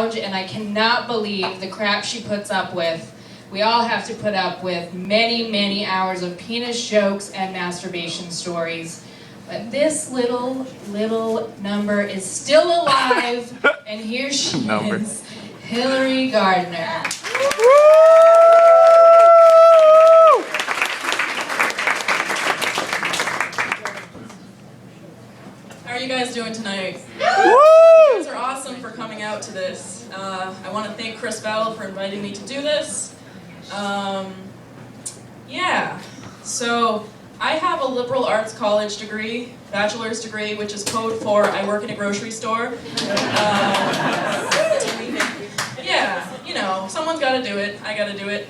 lounge, and I cannot believe the crap she puts up with. We all have to put up with many, many hours of penis jokes and masturbation stories. But this little number is still alive, and here she is, Hilary Gardiner. How are you guys doing tonight? You guys are awesome for coming out to this. I want to thank Chris Bell for inviting me to do this. Yeah, so I have a liberal arts college degree, bachelor's degree, which is code for I work in a grocery store. Yeah, you know, someone's got to do it. I got to do it.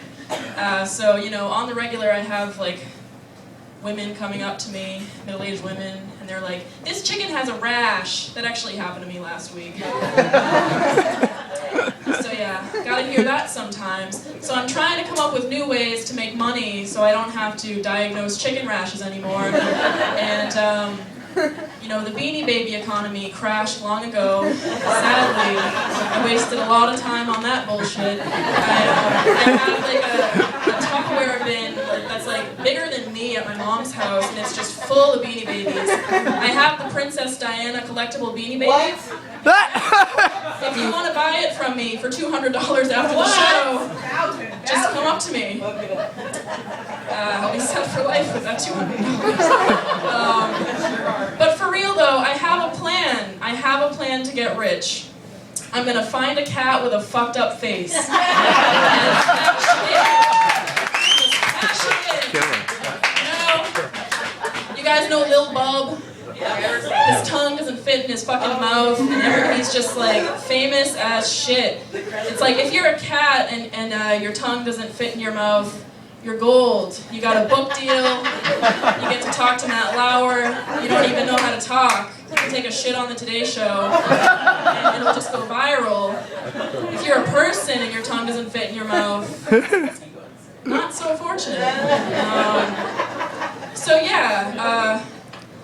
So, you know, on the regular I have like women coming up to me, middle-aged women, and they're like, this chicken has a rash. That actually happened to me last week. So yeah, gotta hear that sometimes. So I'm trying to come up with new ways to make money so I don't have to diagnose chicken rashes anymore. And, you know, the Beanie Baby economy crashed long ago. Sadly, I wasted a lot of time on that bullshit. I have like a Tupperware bin that's like bigger than me at my mom's house, and it's just full of Beanie Babies. I have the Princess Diana collectible Beanie Baby. If you want to buy it from me for $200 after the show, just come up to me. I'll be set for life with that $200. But for real though, I have a plan. I have a plan to get rich. I'm gonna find a cat with a fucked up face. And you guys know Lil Bub? His tongue doesn't fit in his fucking mouth, and everybody's just like famous as shit. It's like if you're a cat and your tongue doesn't fit in your mouth, you're gold. You got a book deal, you get to talk to Matt Lauer, you don't even know how to talk. You can take a shit on the Today Show, and it'll just go viral. If you're a person and your tongue doesn't fit in your mouth, not so fortunate. So yeah,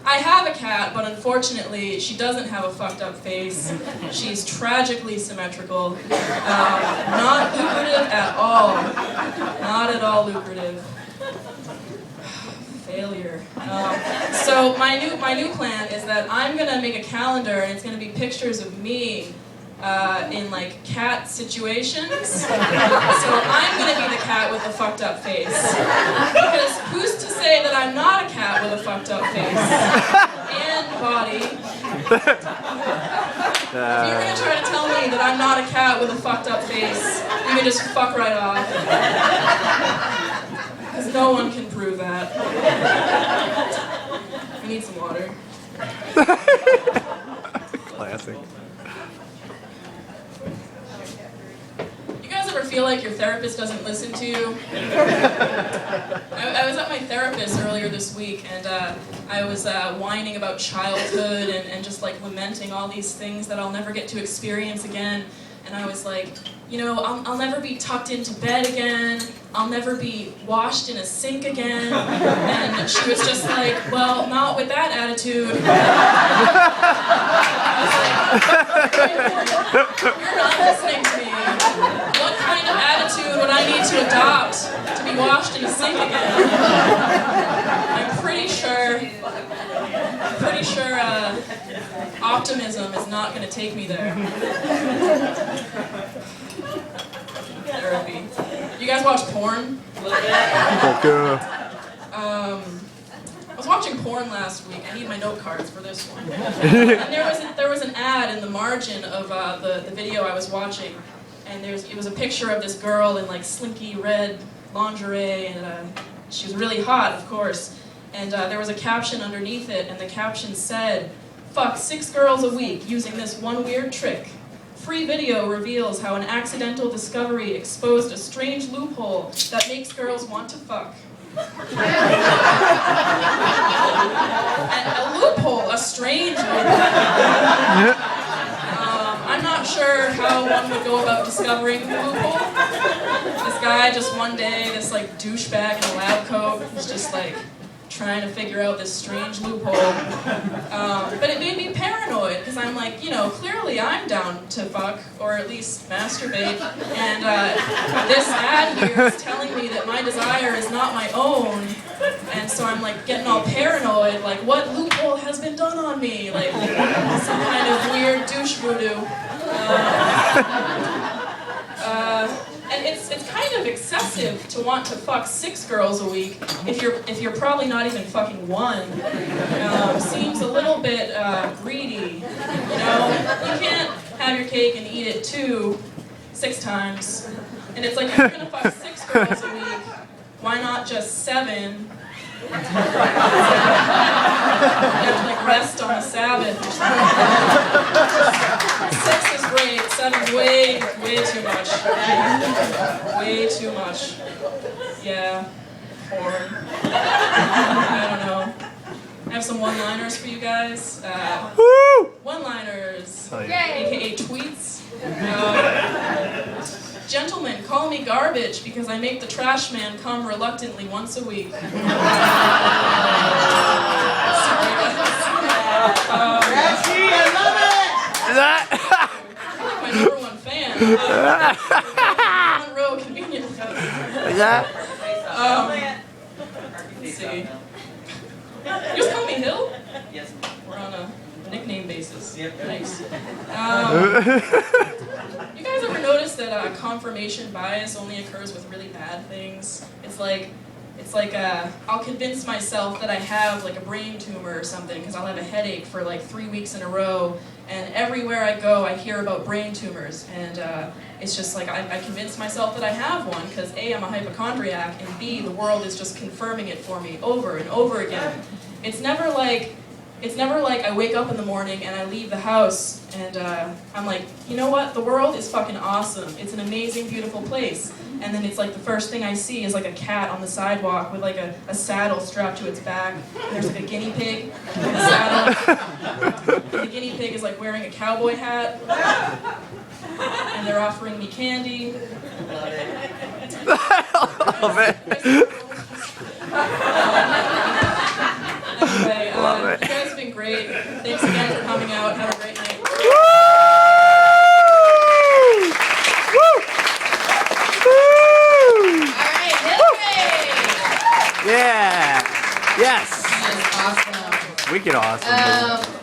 I have a cat, but unfortunately, she doesn't have a fucked up face. She's tragically symmetrical. Not lucrative at all. Not at all lucrative. Failure. So my new plan is that I'm gonna make a calendar, and it's gonna be pictures of me in like cat situations. So I'm gonna be the cat with the fucked up face. Because who's to say that I'm not a cat with a fucked up face and body? If you're gonna try to tell me that I'm not a cat with a fucked up face, you can just fuck right off. Because no one can prove that. I need some water. Classic. Ever feel like your therapist doesn't listen to you? I was at my therapist earlier this week, and I was whining about childhood and just like lamenting all these things that I'll never get to experience again. And I was like, you know, I'll never be tucked into bed again. I'll never be washed in a sink again. And she was just like, well, not with that attitude. You're not listening to me. What kind of attitude would I need to adopt to be washed in a sink again? I'm pretty sure optimism is not going to take me there. Therapy. You guys watch porn? I was watching porn last week. I need my note cards for this one. And there was an ad in the margin of the video I was watching, and it was a picture of this girl in like slinky red lingerie, and she was really hot, of course. And there was a caption underneath it, and the caption said, "Fuck 6 girls a week using this one weird trick. Free video reveals how an accidental discovery exposed a strange loophole that makes girls want to fuck." A loophole, a strange loophole. I'm not sure how one would go about discovering the loophole. This guy just one day, this like douchebag in a lab coat, was just like trying to figure out this strange loophole. But it made me paranoid, because I'm like, you know, clearly I'm down to fuck, or at least masturbate, and this ad here is telling me that my desire is not my own, and so I'm like getting all paranoid, like what loophole has been done on me? Like some kind of weird douche voodoo. And it's kind of excessive to want to fuck 6 girls a week if you're probably not even fucking one. Seems a little bit greedy. You know, you can't have your cake and eat it too 6 times. And it's like if you're gonna fuck 6 girls a week, why not just 7? You have to like rest on the Sabbath or something. 6 is great, 7's way too much. Way too much. Yeah. Porn. I don't know. I have some one-liners for you guys. One-liners, aka tweets. Gentlemen, call me garbage because I make the trash man come reluctantly once a week. That's I love it! My number 1 fan. One row convenient. Let's see. You just call me Hill? Yes. We're on a nickname basis. Yep. Nice. You guys ever notice that confirmation bias only occurs with really bad things? It's like I'll convince myself that I have like a brain tumor or something because I'll have a headache for like 3 weeks in a row, and everywhere I go I hear about brain tumors, and it's just like I convince myself that I have one because A, I'm a hypochondriac, and B, the world is just confirming it for me over and over again. It's never like I wake up in the morning and I leave the house and I'm like, you know what, the world is fucking awesome. It's an amazing, beautiful place. And then it's like the first thing I see is like a cat on the sidewalk with like a saddle strapped to its back. And there's like a guinea pig in the saddle. And the guinea pig is like wearing a cowboy hat. And they're offering me candy. Love it. Anyway, you guys have been great. Thanks again for coming out. Have a great night. Alright, Hilary! Yeah. Yes. That is awesome. Wicked awesome.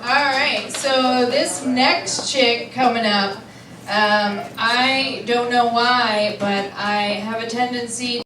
Alright, so this next chick coming up, I don't know why, but I have a tendency